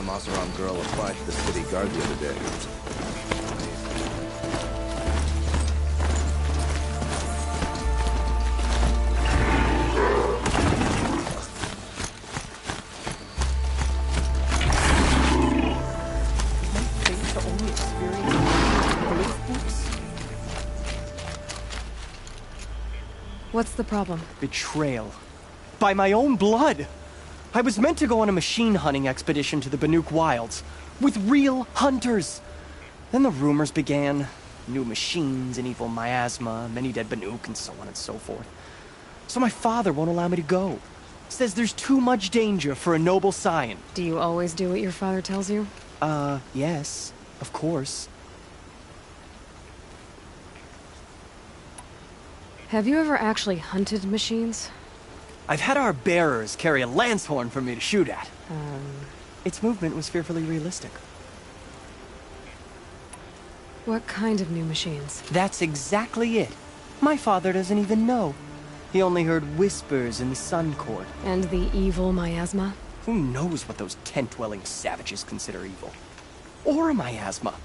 Mazaran girl applied to the city guard the other day. What's the problem? Betrayal. By my own blood! I was meant to go on a machine hunting expedition to the Banuk Wilds, with real hunters. Then the rumors began. New machines, an evil miasma, many dead Banuk, and so on and so forth. So my father won't allow me to go. Says there's too much danger for a noble scion. Do you always do what your father tells you? Yes, of course. Have you ever actually hunted machines? I've had our bearers carry a lance horn for me to shoot at. Its movement was fearfully realistic. What kind of new machines? That's exactly it. My father doesn't even know. He only heard whispers in the Sun Court. And the evil miasma? Who knows what those tent-dwelling savages consider evil? Or a miasma.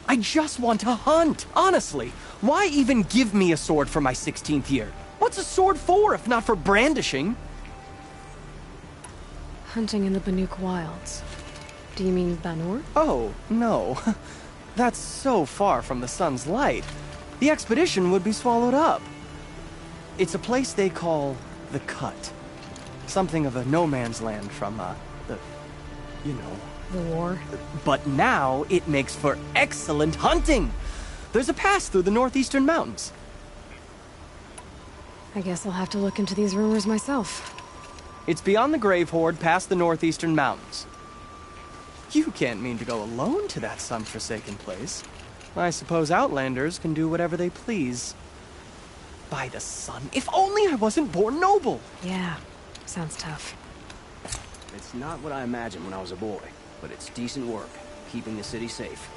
I just want to hunt, honestly. Why even give me a sword for my 16th year? What's a sword for, if not for brandishing? Hunting in the Banuk Wilds. Do you mean Banur? Oh, no. That's so far from the sun's light. The expedition would be swallowed up. It's a place they call the Cut. Something of a no-man's land from, you know. The war? But now it makes for excellent hunting. There's a pass through the northeastern mountains. I guess I'll have to look into these rumors myself. It's beyond the Grave Horde, past the northeastern mountains. You can't mean to go alone to that sun-forsaken place. I suppose Outlanders can do whatever they please. By the sun, if only I wasn't born noble! Yeah, sounds tough. It's not what I imagined when I was a boy, but it's decent work, keeping the city safe.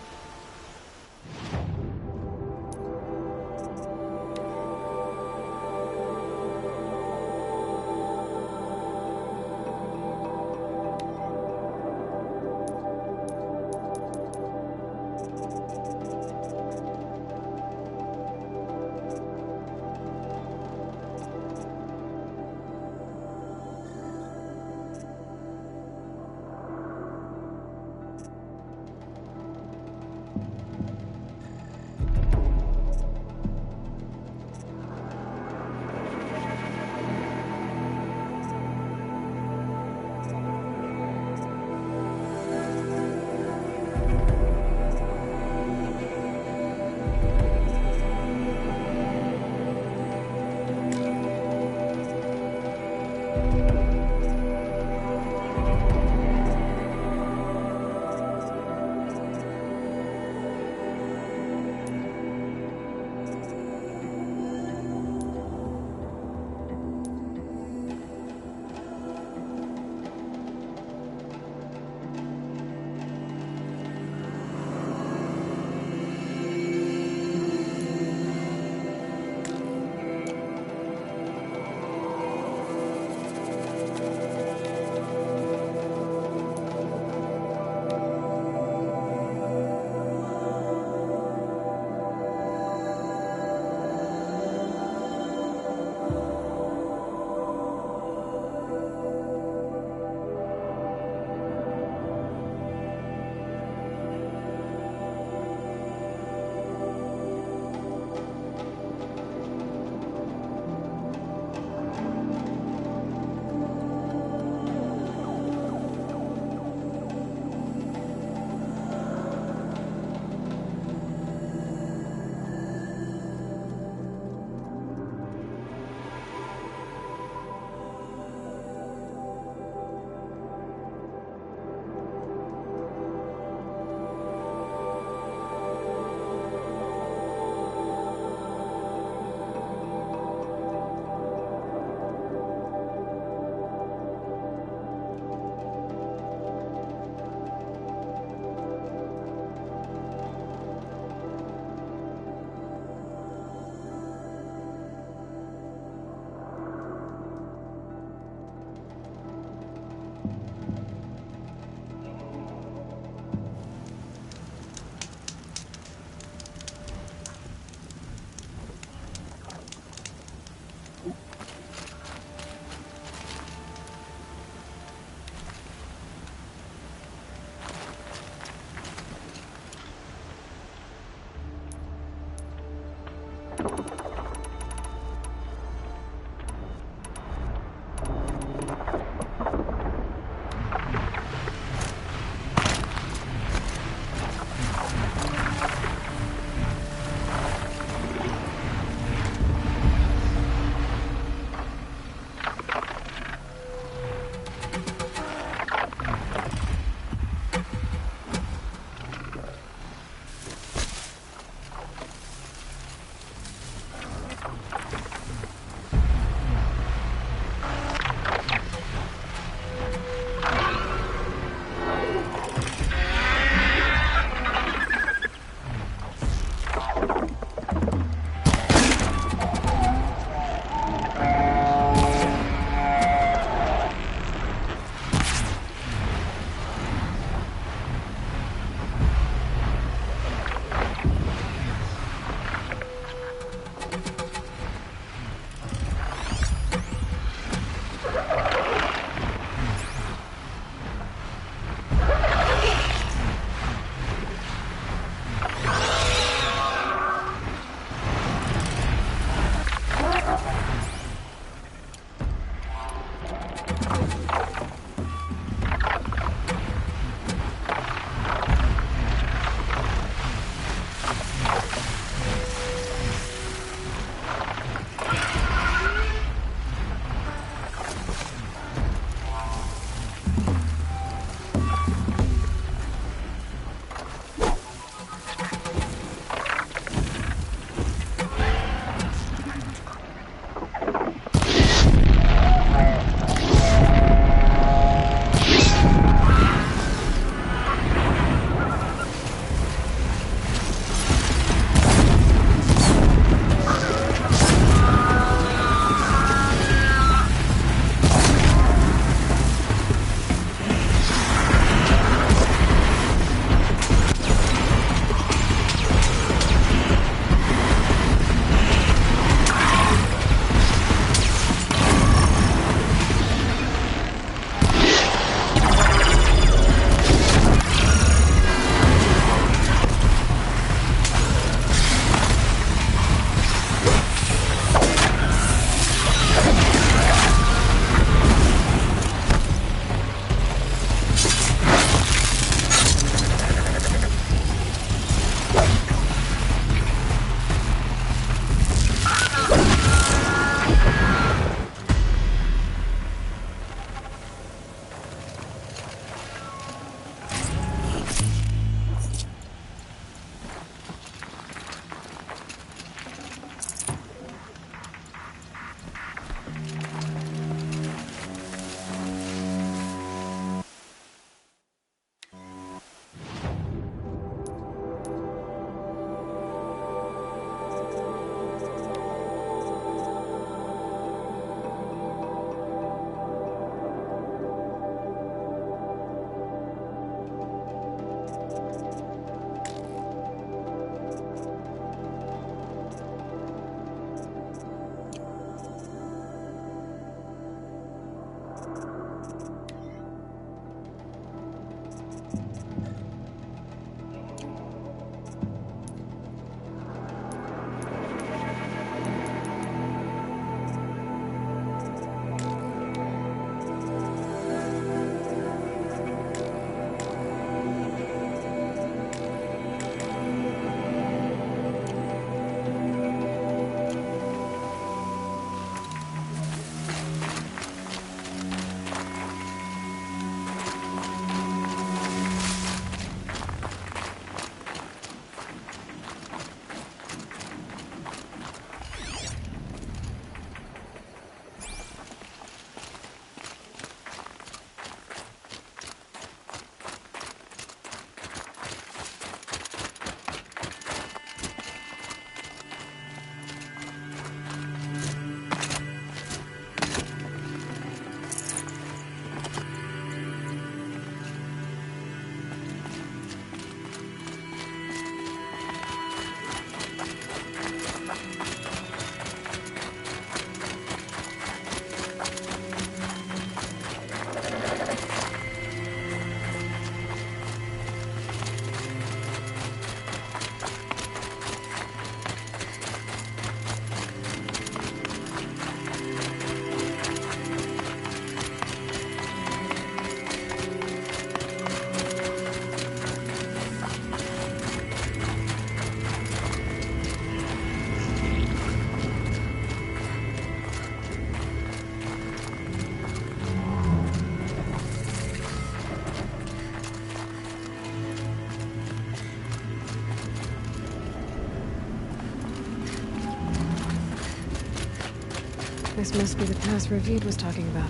This must be the pass Ravid was talking about,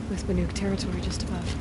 with Banuk territory just above.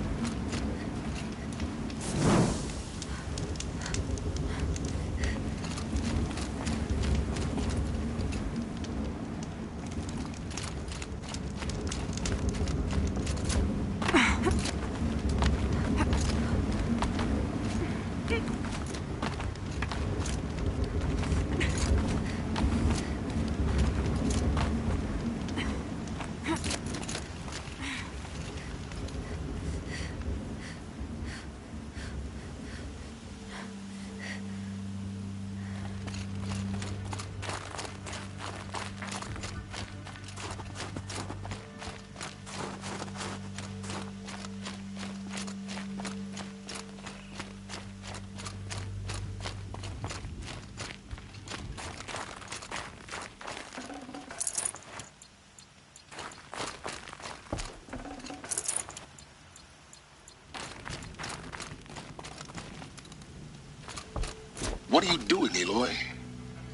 What are you doing, Aloy?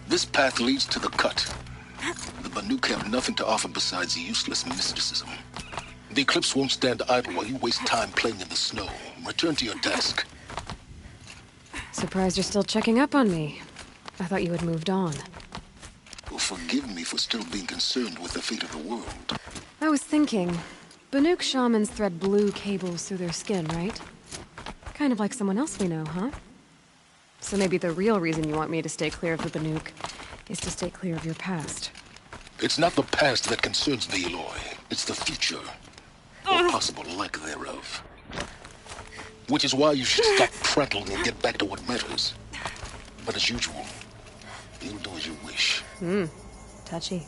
This path leads to the cut. The Banuk have nothing to offer besides useless mysticism. The Eclipse won't stand idle while you waste time playing in the snow. Return to your desk. Surprised you're still checking up on me. I thought you had moved on. Well, forgive me for still being concerned with the fate of the world. I was thinking, Banuk shamans thread blue cables through their skin, right? Kind of like someone else we know, huh? So maybe the real reason you want me to stay clear of the Banuk is to stay clear of your past. It's not the past that concerns me, Aloy. It's the future. Or possible lack thereof. Which is why you should stop prattling and get back to what matters. But as usual, you'll do as you wish. Touchy.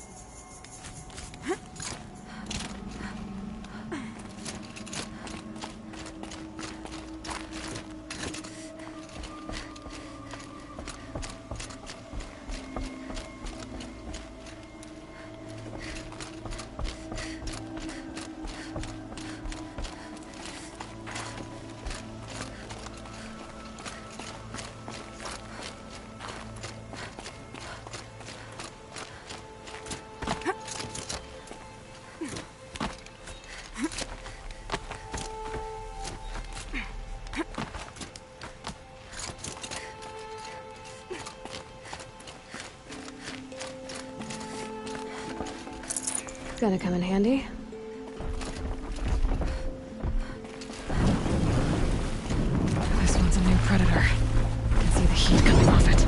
Gonna come in handy. This one's a new predator. Can see the heat coming off it.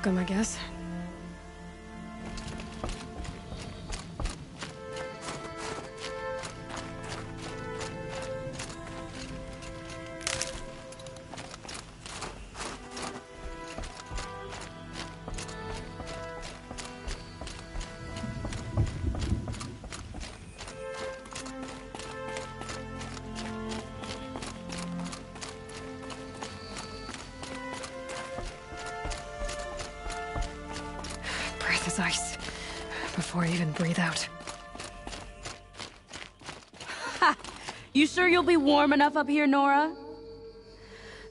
welcome, I guess. Breath is ice. Before I even breathe out. Ha! You sure you'll be warm enough up here, Nora?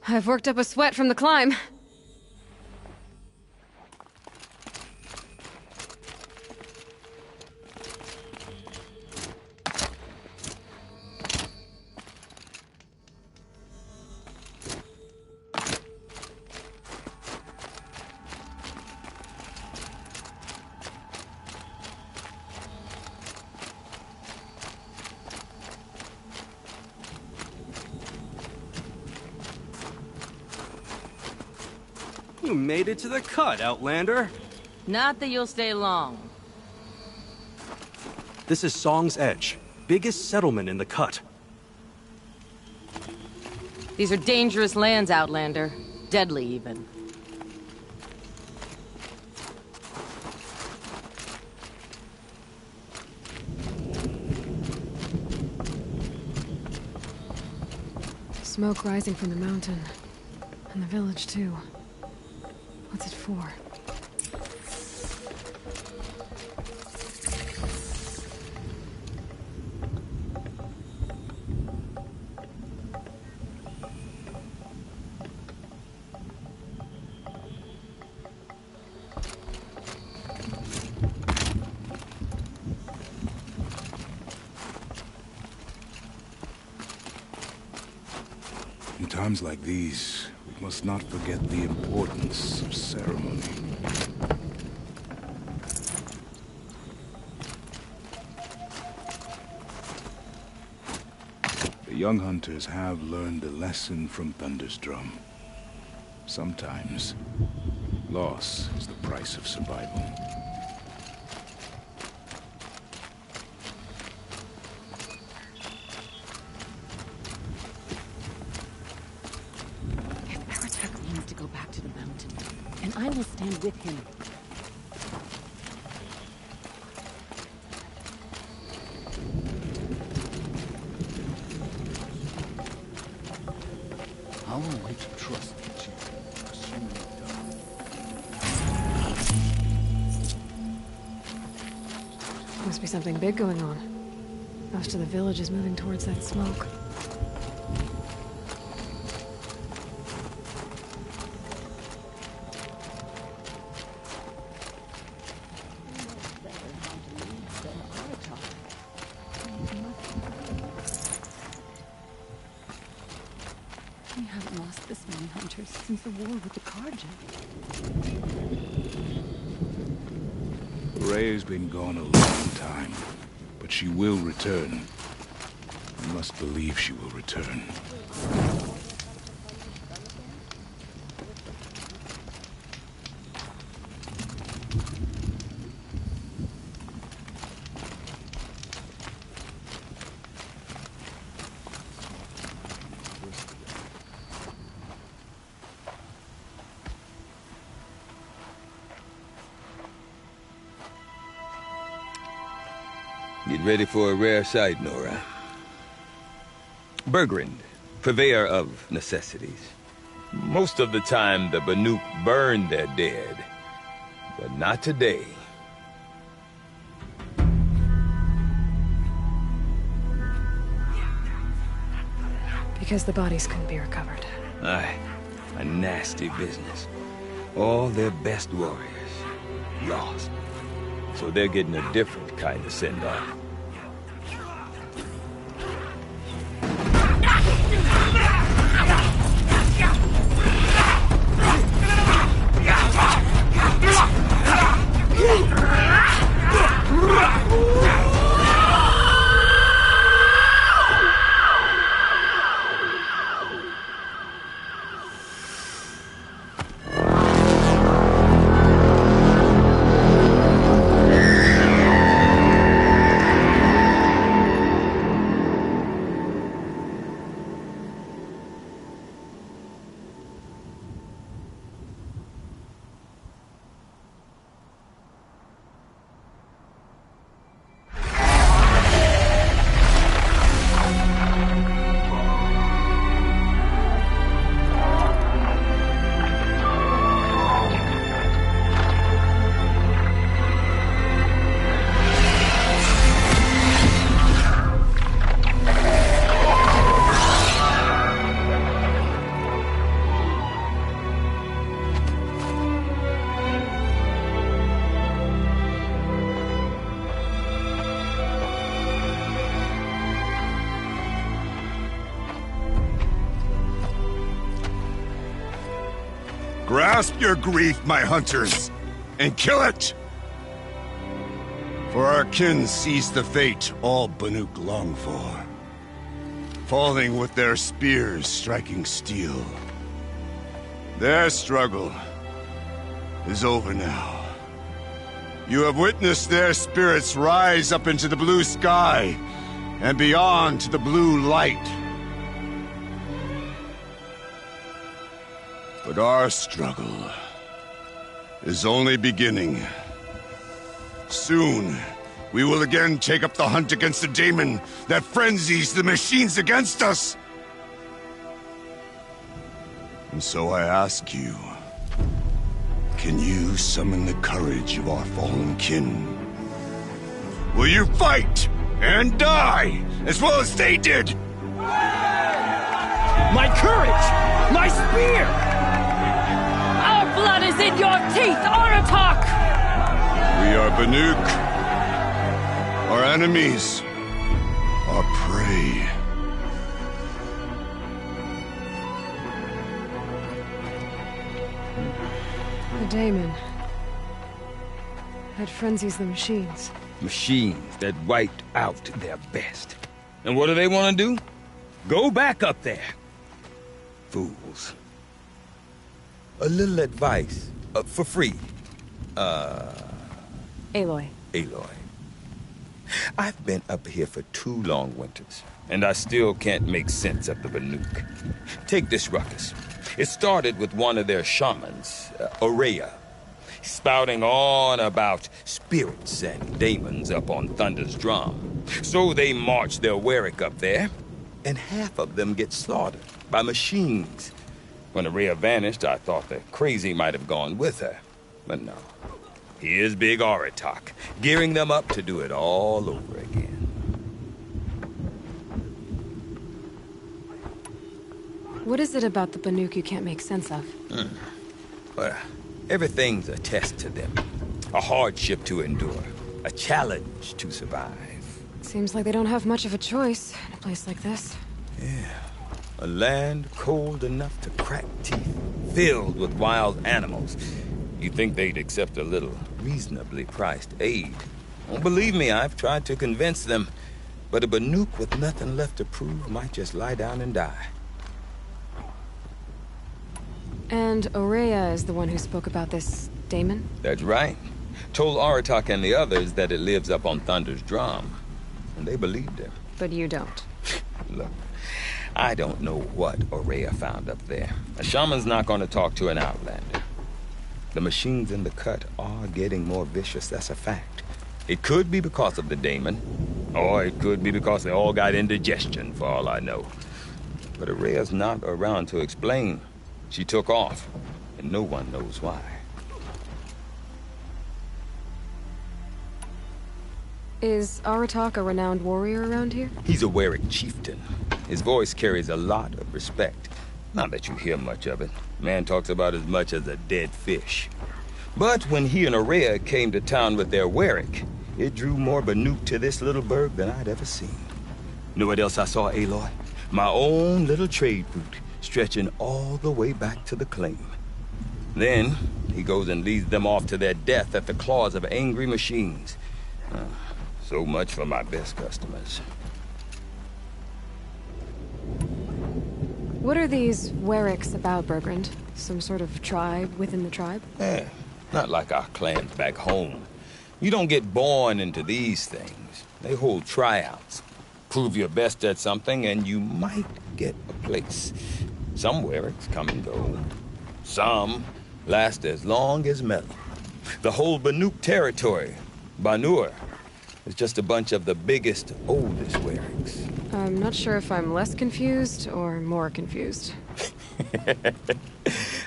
I've worked up a sweat from the climb. You made it to the cut, Outlander. Not that you'll stay long. This is Song's Edge, biggest settlement in the cut. These are dangerous lands, Outlander. Deadly, even. Smoke rising from the mountain. And the village, too. What's it for? In times like these, we must not forget the importance of ceremony. The young hunters have learned a lesson from Thunder's drum. Sometimes, loss is the price of survival. To go back to the mountain, and I will stand with him. How am I to trust the chief, assuming Must be something big going on. Most of the village is moving towards that smoke. We haven't lost this many hunters since the war with the Carja. Rhea's been gone a long time, but she will return. I must believe she will return. Get ready for a rare sight, Nora. Bergrand, purveyor of necessities. Most of the time, the Banuk burn their dead, but not today. Because the bodies couldn't be recovered. Aye, a nasty business. All their best warriors lost. So they're getting a different kind of send-off. Grasp your grief, my hunters, and kill it! For our kin sees the fate all Banuk long for. Falling with their spears striking steel. Their struggle is over now. You have witnessed their spirits rise up into the blue sky and beyond to the blue light. But our struggle is only beginning. Soon, we will again take up the hunt against the daemon that frenzies the machines against us. And so I ask you, can you summon the courage of our fallen kin? Will you fight and die as well as they did? My courage! My spear! Our blood is in your teeth, Aratak! We are Banuk. Our enemies are prey. The daemon. That frenzies the machines. Machines that wiped out their best. And what do they want to do? Go back up there. Fools. A little advice, for free. Aloy. Aloy. I've been up here for 2 long winters, and I still can't make sense of the Banuk. Take this ruckus. It started with one of their shamans, Aurea, spouting on about spirits and demons up on Thunder's drum. So they march their Warwick up there, and half of them get slaughtered by machines. When Aurea vanished, I thought the crazy might have gone with her, but no. Here's Big Aratak, gearing them up to do it all over again. What is it about the Banuk you can't make sense of? Well, everything's a test to them. A hardship to endure. A challenge to survive. Seems like they don't have much of a choice in a place like this. Yeah. A land cold enough to crack teeth, filled with wild animals. You'd think they'd accept a little reasonably priced aid. Don't believe me, I've tried to convince them. But a Banuk with nothing left to prove might just lie down and die. And Aurea is the one who spoke about this daemon? That's right. Told Aratak and the others that it lives up on Thunder's drum. And they believed him. But you don't. Look, I don't know what Aurea found up there. A shaman's not going to talk to an outlander. The machines in the cut are getting more vicious, that's a fact. It could be because of the daemon, or it could be because they all got indigestion, for all I know. But Aurea's not around to explain. She took off, and no one knows why. Is Aratak a renowned warrior around here? He's a Warwick chieftain. His voice carries a lot of respect. Not that you hear much of it. Man talks about as much as a dead fish. But when he and Aurea came to town with their Warwick, it drew more Banuk to this little burg than I'd ever seen. Know what else I saw, Aloy? My own little trade route, stretching all the way back to the claim. Then, he goes and leads them off to their death at the claws of angry machines. So much for my best customers. What are these Warwicks about, Bergrand? Some sort of tribe within the tribe? Not like our clans back home. You don't get born into these things. They hold tryouts. Prove your best at something and you might get a place. Some Warwicks come and go. Some last as long as Melon. The whole Banuk territory, Banur, is just a bunch of the biggest, oldest Warwicks. I'm not sure if I'm less confused or more confused.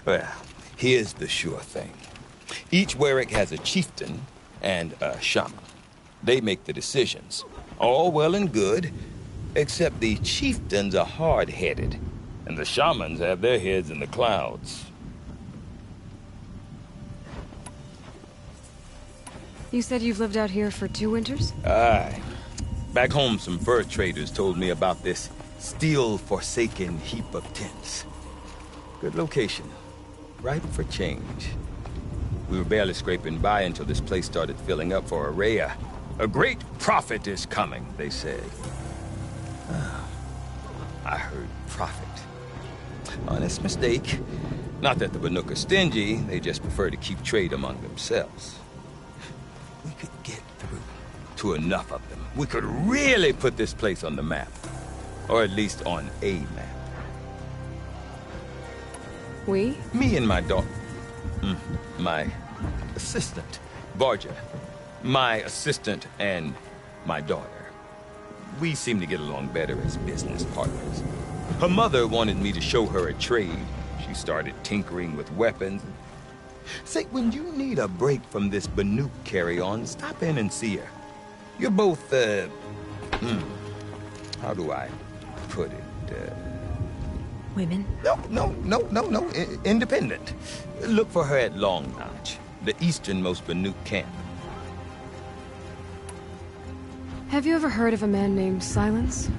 Well, here's the sure thing. Each Warwick has a chieftain and a shaman. They make the decisions. All well and good, except the chieftains are hard-headed, and the shamans have their heads in the clouds. You said you've lived out here for 2 winters? Aye. Back home, some fur traders told me about this steel-forsaken heap of tents. Good location. ripe for change. We were barely scraping by until this place started filling up for Araya. A great prophet is coming, they said. I heard prophet. Honest mistake. Not that the Banuk are stingy, they just prefer to keep trade among themselves. We could get through to enough of them. We could really put this place on the map. Or at least on a map. We? Me and my daughter. My assistant, Barja. My assistant and my daughter. We seem to get along better as business partners. Her mother wanted me to show her a trade. She started tinkering with weapons. Say, when you need a break from this Banuk carry-on, stop in and see her. You're both, how do I put it? Women? No. Independent. Look for her at Long Notch, the easternmost Banuk camp. Have you ever heard of a man named Silence?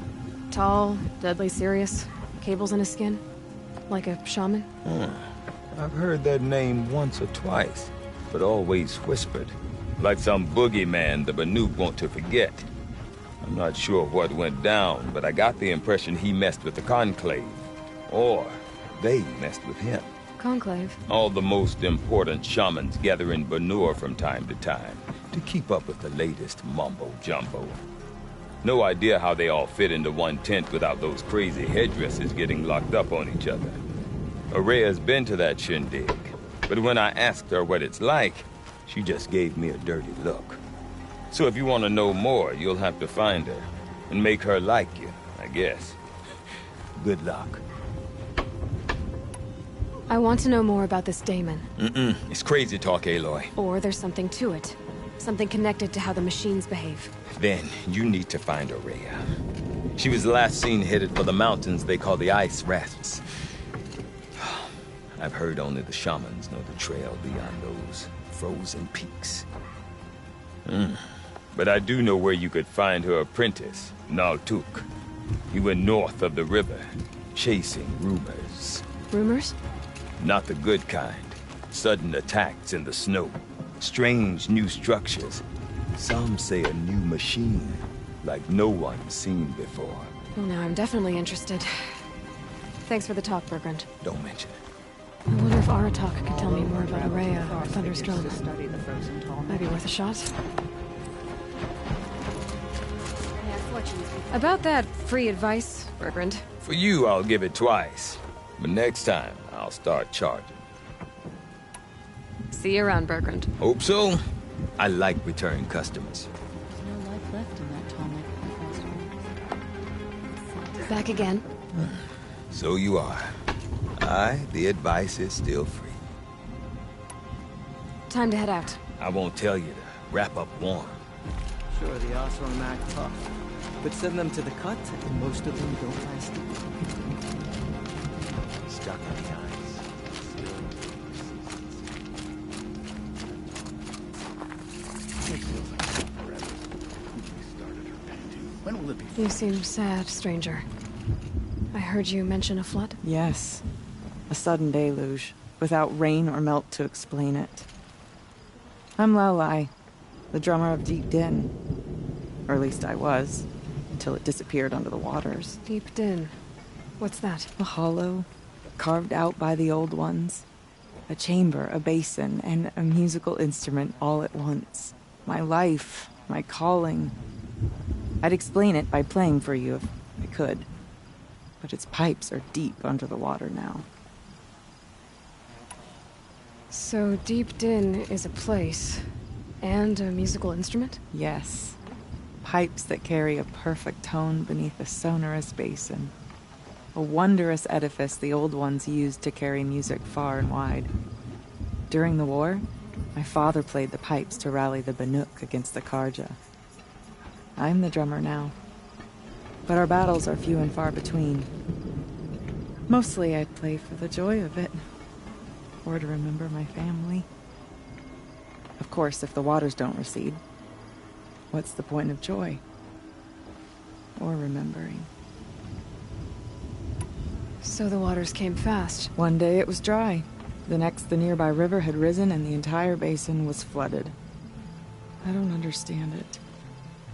Tall, deadly serious, cables in his skin? Like a shaman? I've heard that name once or twice, but always whispered. Like some boogeyman the Banuk want to forget. I'm not sure what went down, but I got the impression he messed with the Conclave. Or they messed with him. Conclave? All the most important shamans gather in Banur from time to time to keep up with the latest mumbo-jumbo. No idea how they all fit into one tent without those crazy headdresses getting locked up on each other. Araya's been to that shindig, but when I asked her what it's like, she just gave me a dirty look. So if you want to know more, you'll have to find her and make her like you, I guess. Good luck. I want to know more about this daemon. It's crazy talk, Aloy. Or there's something to it. Something connected to how the machines behave. Then you need to find Araya. She was last seen headed for the mountains they call the Ice Rasps. I've heard only the shamans know the trail beyond those frozen peaks. But I do know where you could find her apprentice, Naltuk. He went north of the river, chasing rumors. Rumors? Not the good kind. Sudden attacks in the snow. Strange new structures. Some say a new machine, like no one's seen before. Well, now I'm definitely interested. Thanks for the talk, Bergrand. Don't mention it. I wonder if Aratak can tell me more about Araya or Thunder's drama. Might be worth a shot. About that free advice, Bergrand. For you, I'll give it twice. But next time, I'll start charging. See you around, Bergrand. Hope so. I like return customers. There's no life left in that tonic. Back again. So you are. The advice is still free. Time to head out. I won't tell you to wrap up warm. Sure, the Osram act tough. But send them to the cut, and most of them don't last. Stuck on the ice. When will it be? You seem sad, stranger. I heard you mention a flood? Yes. A sudden deluge, without rain or melt to explain it. I'm Lelai, the drummer of Deep Din. Or at least I was, until it disappeared under the waters. Deep Din. What's that? A hollow, carved out by the old ones. A chamber, a basin, and a musical instrument all at once. My life, my calling. I'd explain it by playing for you if I could. But its pipes are deep under the water now. So Deep Din is a place, and a musical instrument? Yes. Pipes that carry a perfect tone beneath a sonorous basin. A wondrous edifice the old ones used to carry music far and wide. During the war, my father played the pipes to rally the Banuk against the Karja. I'm the drummer now. But our battles are few and far between. Mostly I play for the joy of it. Or to remember my family. Of course, if the waters don't recede, what's the point of joy? Or remembering? So the waters came fast. One day it was dry. The next, the nearby river had risen and the entire basin was flooded. I don't understand it.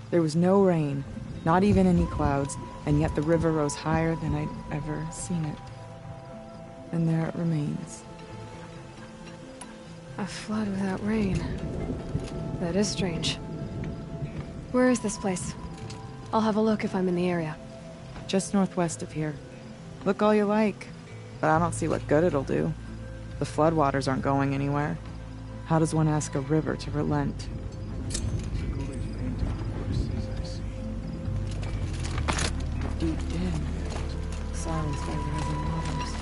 There was no rain, not even any clouds, and yet the river rose higher than I'd ever seen it. And there it remains. A flood without rain. That is strange. Where is this place? I'll have a look if I'm in the area. Just northwest of here. Look all you like, but I don't see what good it'll do. The floodwaters aren't going anywhere. How does one ask a river to relent? Deep in, silenced by rising waters.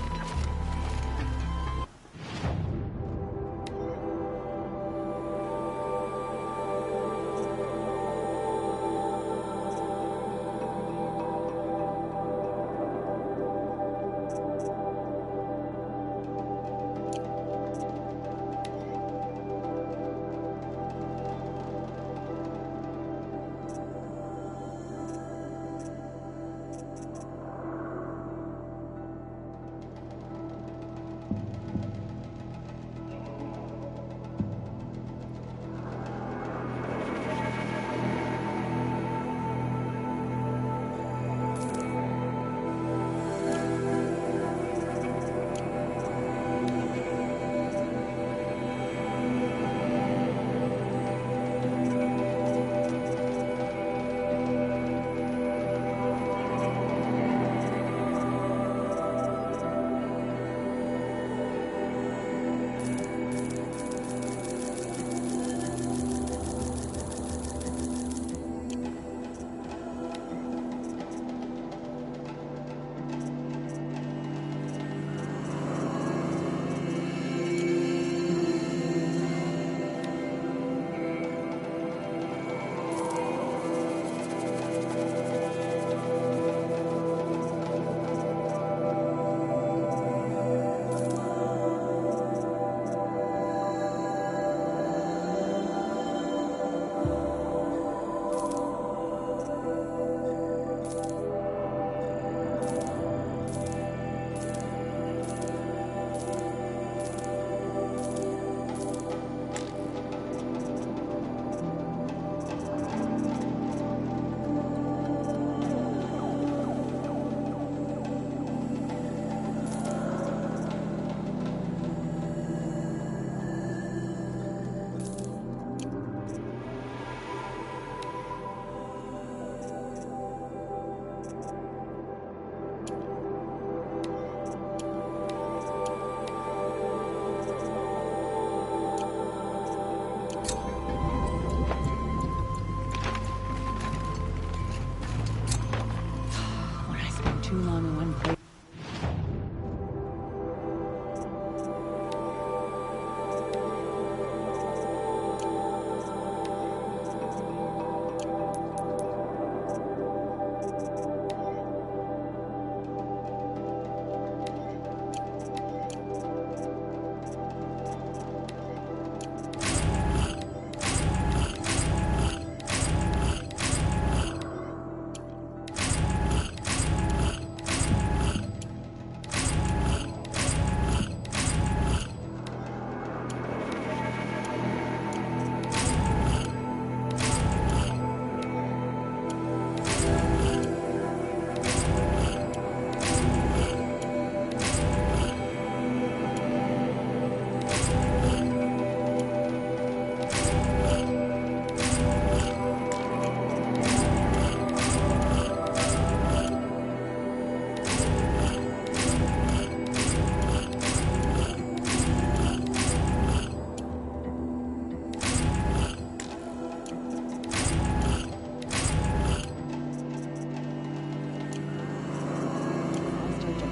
Too long in one place.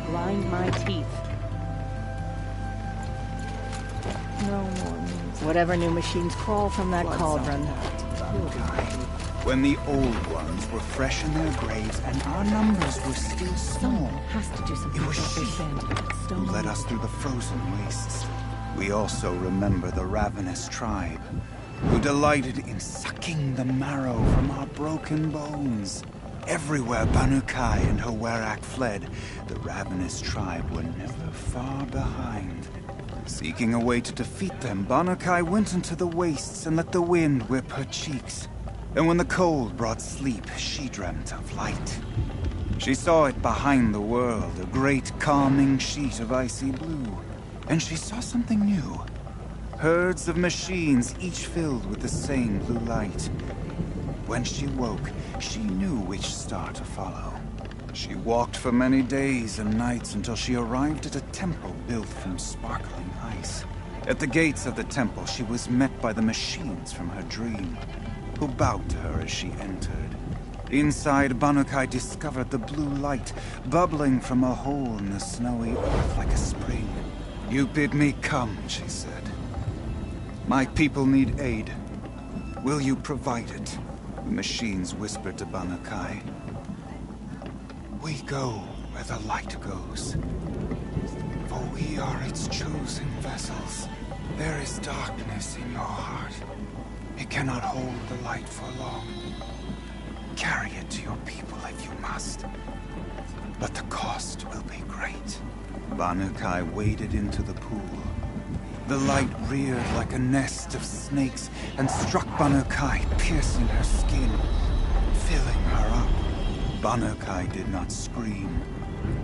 Grind my teeth. No more music. Whatever new machines crawl from that cauldron. When the old ones were fresh in their graves and our numbers were still small, Someone has to do something it was about this she band. who led us through the frozen wastes. We also remember the ravenous tribe, who delighted in sucking the marrow from our broken bones. Everywhere Banukai and her Werak fled, the ravenous tribe were never far behind. Seeking a way to defeat them, Banukai went into the wastes and let the wind whip her cheeks. And when the cold brought sleep, she dreamt of light. She saw it behind the world, a great calming sheet of icy blue. And she saw something new. Herds of machines, each filled with the same blue light. When she woke, she knew which star to follow. She walked for many days and nights until she arrived at a temple built from sparkling ice. At the gates of the temple, she was met by the machines from her dream, who bowed to her as she entered. Inside, Banukai discovered the blue light bubbling from a hole in the snowy earth like a spring. "You bid me come," she said. "My people need aid. Will you provide it?" The machines whispered to Banukai. "We go where the light goes, for we are its chosen vessels. There is darkness in your heart. It cannot hold the light for long. Carry it to your people if you must, but the cost will be great." Banukai waded into the pool. The light reared like a nest of snakes and struck Banukai, piercing her skin, filling her up. Banukai did not scream,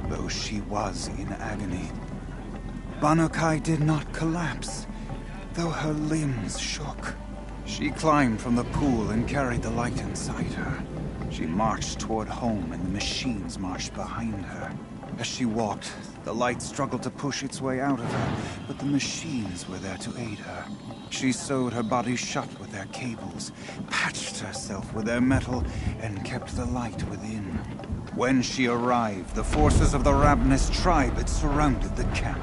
though she was in agony. Banukai did not collapse, though her limbs shook. She climbed from the pool and carried the light inside her. She marched toward home, and the machines marched behind her. As she walked, the light struggled to push its way out of her, but the machines were there to aid her. She sewed her body shut with their cables, patched herself with their metal, and kept the light within. When she arrived, the forces of the ravenous tribe had surrounded the camp.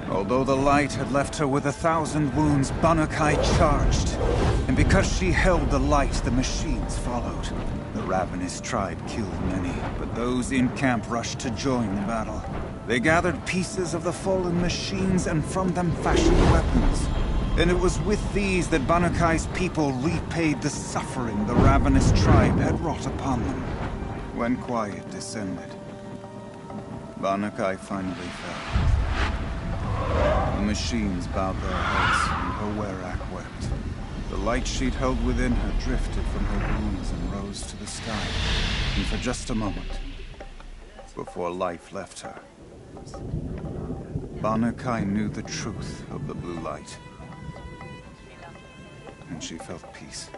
Although the light had left her with 1,000 wounds, Banukai charged. And because she held the light, the machines followed. The ravenous tribe killed many, but those in camp rushed to join the battle. They gathered pieces of the fallen machines and from them fashioned weapons. And it was with these that Banukai's people repaid the suffering the ravenous tribe had wrought upon them. When quiet descended, Banukai finally fell. The machines bowed their heads, and her Werak wept. The light she'd held within her drifted from her wounds and rose to the sky. And for just a moment, before life left her, Banukai knew the truth of the blue light. And she felt peace.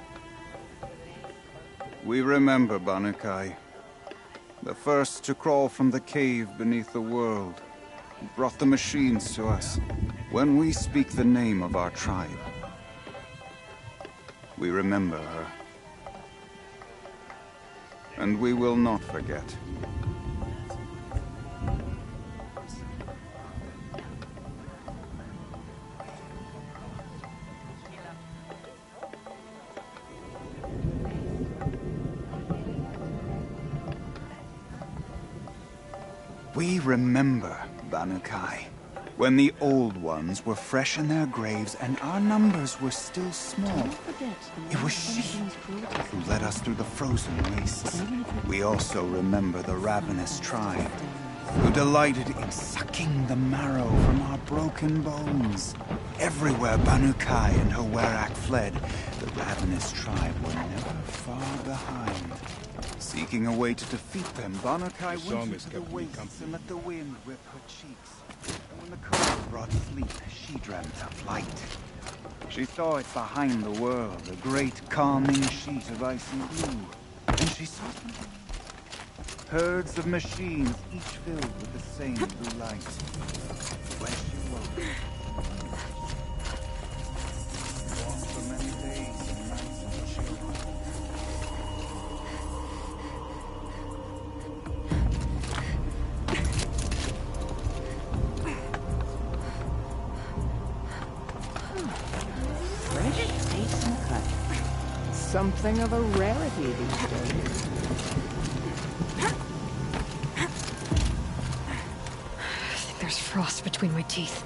We remember Banukai, the first to crawl from the cave beneath the world, who brought the machines to us. When we speak the name of our tribe, we remember her. And we will not forget. We remember Banukai, when the old ones were fresh in their graves and our numbers were still small. It was she who led us through the frozen wastes. We also remember the ravenous tribe, who delighted in sucking the marrow from our broken bones. Everywhere Banukai and her Werak fled, the ravenous tribe were never far behind. Seeking a way to defeat them, Banukai went into the wastes and let the wind whip her cheeks. And when the cold brought sleep, she dreamt of light. She saw it behind the world, a great calming sheet of icy blue. And she saw something. Herds of machines, each filled with the same blue light. When she woke, walked for many days and nights until she awoke. Something of a rarity these days. I think there's frost between my teeth.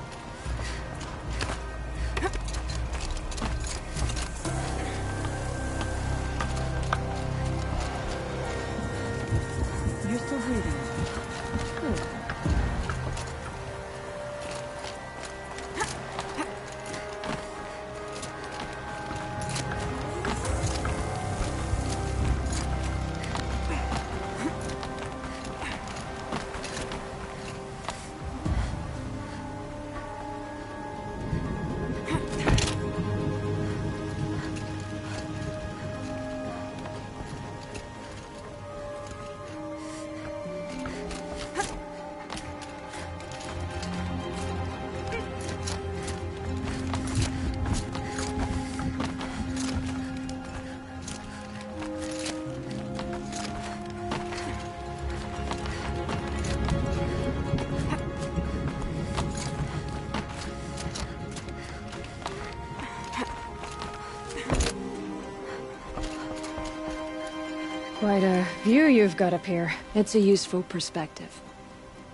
Quite a view you've got up here. It's a useful perspective.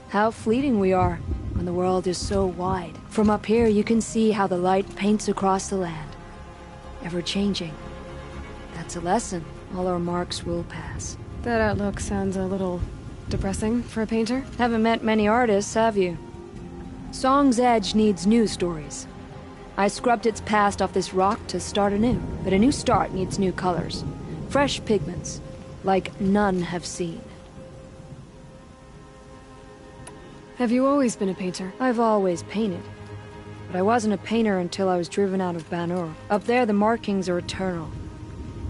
How fleeting we are when the world is so wide. From up here, you can see how the light paints across the land. Ever changing. That's a lesson. All our marks will pass. That outlook sounds a little depressing for a painter. Haven't met many artists, have you? Song's Edge needs new stories. I scrubbed its past off this rock to start anew, but a new start needs new colors. Fresh pigments, like none have seen. Have you always been a painter? I've always painted. But I wasn't a painter until I was driven out of Banur. Up there, the markings are eternal.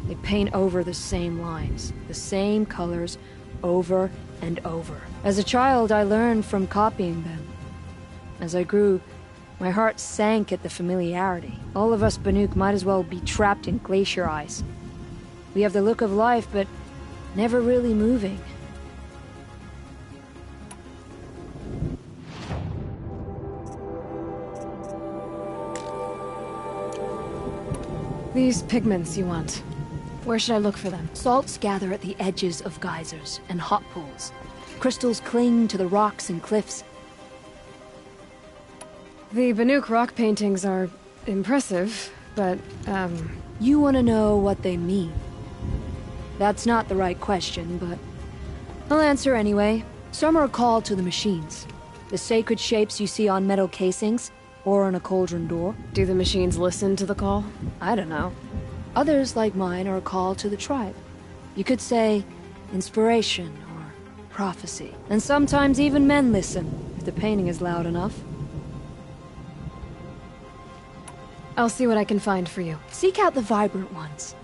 They paint over the same lines, the same colors, over and over. As a child, I learned from copying them. As I grew, my heart sank at the familiarity. All of us Banuk might as well be trapped in glacier ice. We have the look of life, but never really moving. These pigments you want. Where should I look for them? Salts gather at the edges of geysers and hot pools. Crystals cling to the rocks and cliffs. The Banuk rock paintings are impressive, but, You want to know what they mean. That's not the right question, but I'll answer anyway. Some are called to the machines. The sacred shapes you see on metal casings, or on a cauldron door. Do the machines listen to the call? I don't know. Others, like mine, are called to the tribe. You could say inspiration or prophecy. And sometimes even men listen, if the painting is loud enough. I'll see what I can find for you. Seek out the vibrant ones.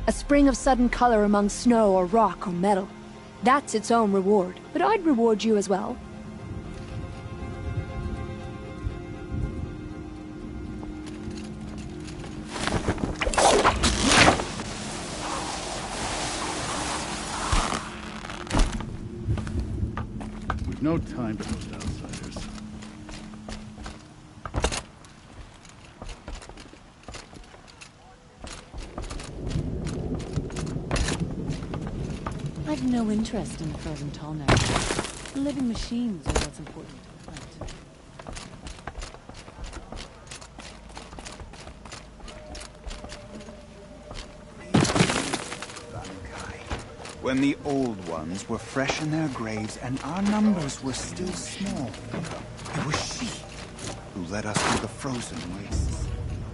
A spring of sudden color among snow or rock or metal. That's its own reward. But I'd reward you as well. We've no time to host outsiders. I've no interest in the frozen tall now. The living machines are what's important. When the old ones were fresh in their graves and our numbers were still small, it was she who led us through the frozen wastes.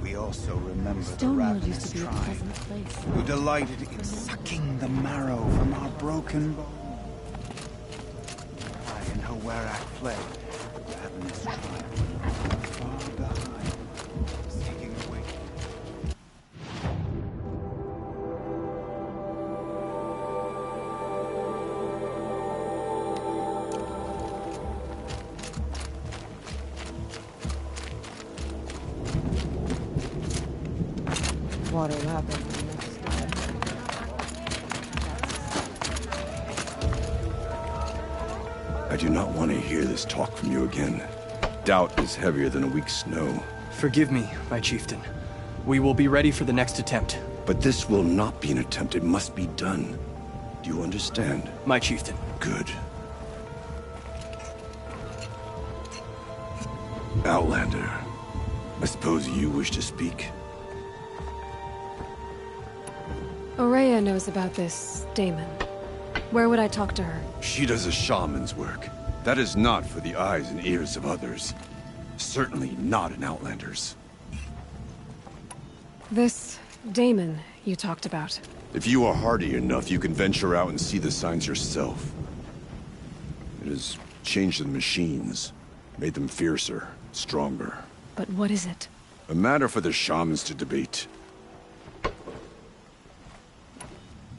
We also remember the ravenous tribe who delighted in sucking the marrow from our broken bones. I and Hawarak fled. The ravenous tribe went far behind, seeking away. Water lapping. I do not want to hear this talk from you again. Doubt is heavier than a week's snow. Forgive me, my chieftain. We will be ready for the next attempt. But this will not be an attempt. It must be done. Do you understand? My chieftain. Good. Outlander, I suppose you wish to speak? Aurea knows about this Damon. Where would I talk to her? She does a shaman's work. That is not for the eyes and ears of others. Certainly not an Outlander's. This Damon you talked about. If you are hardy enough, you can venture out and see the signs yourself. It has changed the machines, made them fiercer, stronger. But what is it? A matter for the shamans to debate.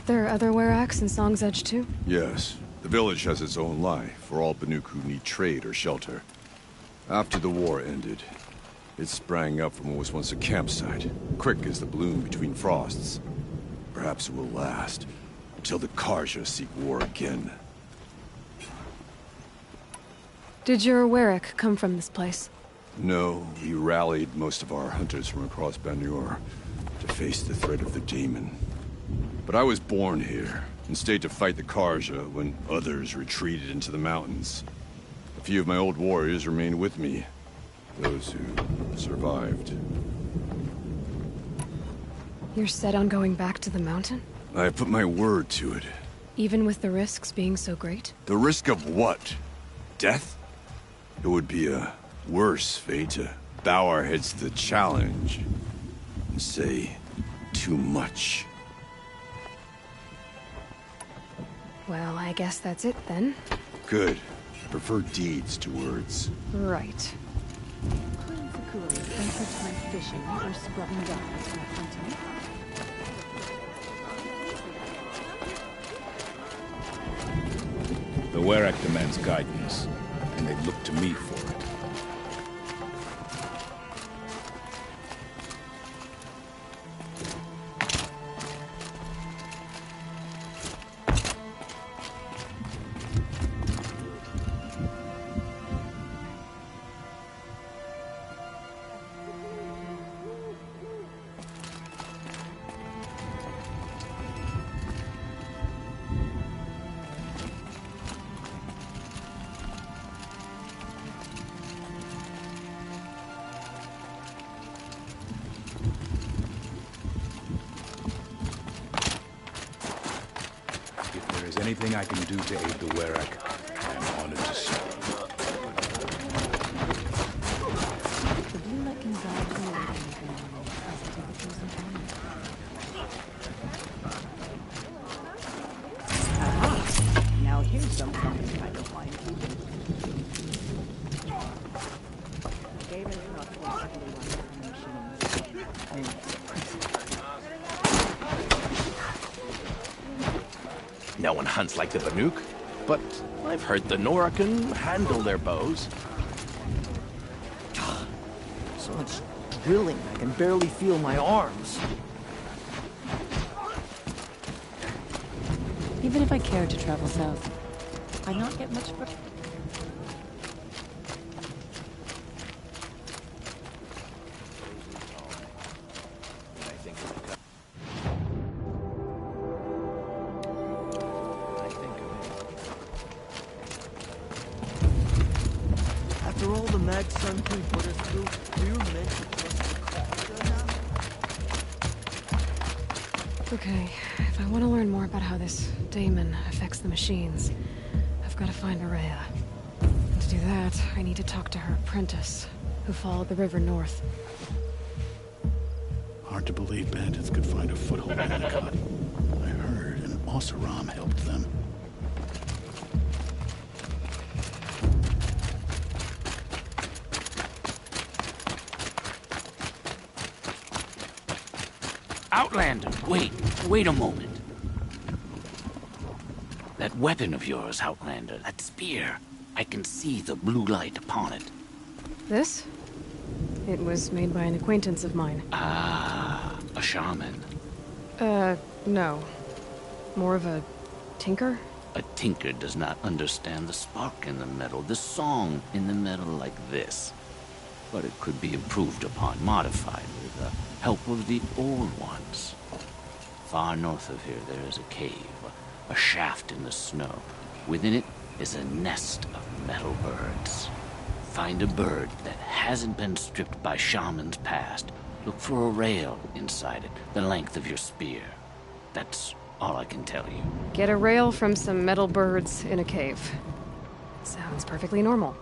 There are other Weraks in Song's Edge too? Yes. The village has its own life for all Banuk who need trade or shelter. After the war ended, it sprang up from what was once a campsite, quick as the bloom between frosts. Perhaps it will last, until the Karja seek war again. Did your Werak come from this place? No, we rallied most of our hunters from across Banur to face the threat of the demon. But I was born here, and stayed to fight the Karja when others retreated into the mountains. A few of my old warriors remained with me, those who survived. You're set on going back to the mountain? I put my word to it. Even with the risks being so great? The risk of what? Death? It would be a worse fate to bow our heads to the challenge and say too much. Well, I guess that's it then. Good. I prefer deeds to words. Right. Queen Sakura spends her time fishing or scrubbing docks or hunting. The Werak demands guidance, and they look to me for it. Anything I can do to aid the Werak, I'm honored to serve. The blue light can guide you away from anything as the temperatures and Aha! Now here's something kind of fine keeping. Game is not possibly one of the machines. No one hunts like the Banuk, but I've heard the Nora can handle their bows. So much drilling, I can barely feel my arms. even if I cared to travel south, I'd not get much further. After all the mad sun king put us through, we're meant to trust the Karja now? Okay, if I want to learn more about how this daemon affects the machines, I've got to find Maria. And to do that, I need to talk to her apprentice, who followed the river north. Hard to believe bandits could find a foothold in the cut. I heard an Oseram helped them. Outlander, wait a moment. That weapon of yours, Outlander, that spear, I can see the blue light upon it. This? It was made by an acquaintance of mine. Ah, a shaman. No. More of a tinker? A tinker does not understand the spark in the metal, the song in the metal like this. But it could be improved upon, modified with the help of the old ones. Far north of here there is a cave, a shaft in the snow. Within it is a nest of metal birds. Find a bird that hasn't been stripped by shamans past. Look for a rail inside it, the length of your spear. That's all I can tell you. Get a rail from some metal birds in a cave. Sounds perfectly normal.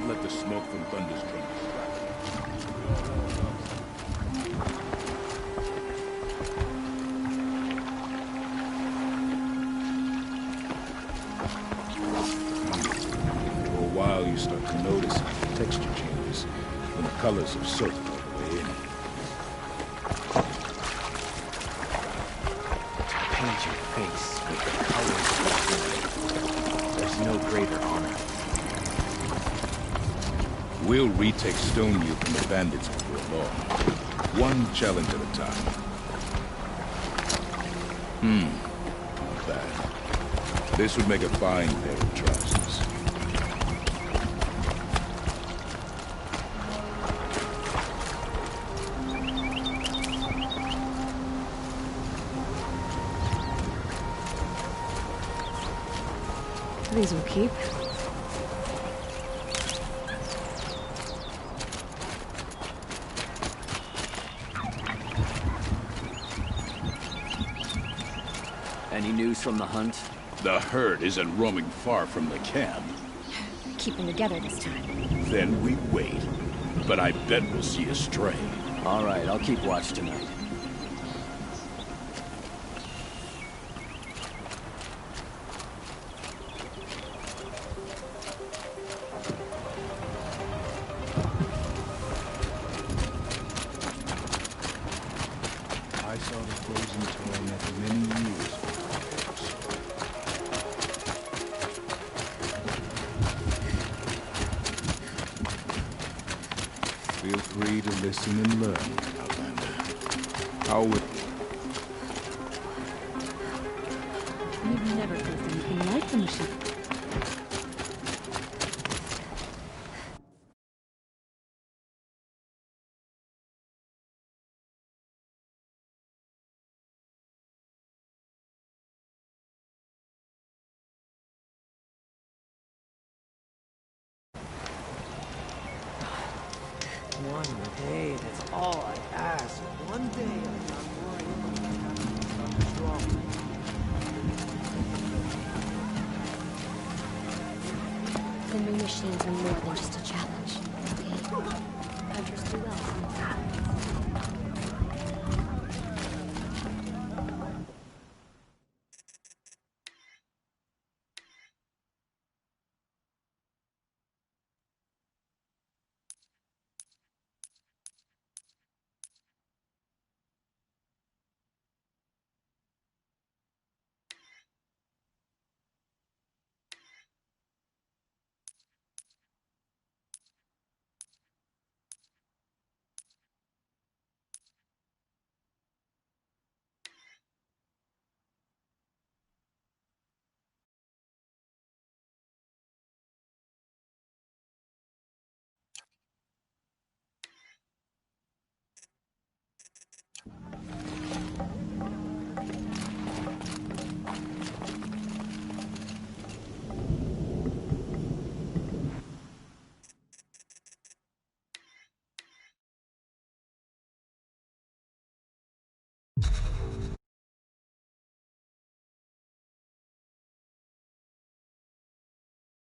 let the smoke from Thunder's drum For a while, you start to notice how the texture changes when the colors have soaked all the way in. Paint your face with the colors of the flame. There's no greater honor. We'll retake Stoneview from the bandits before long. One challenge at a time. Not bad. This would make a fine pair of trousers. These will keep. Any news from the hunt? The herd isn't roaming far from the camp. Keeping together this time. Then we wait. But I bet we'll see a stray. All right, I'll keep watch tonight. I saw the frozen torment many years ago. Feel free to listen and learn, Outlander. How would You've never faced anything like the machine. One day, that's all I ask. One day I'm not worrying about having something wrong. The new machines are more than just a challenge.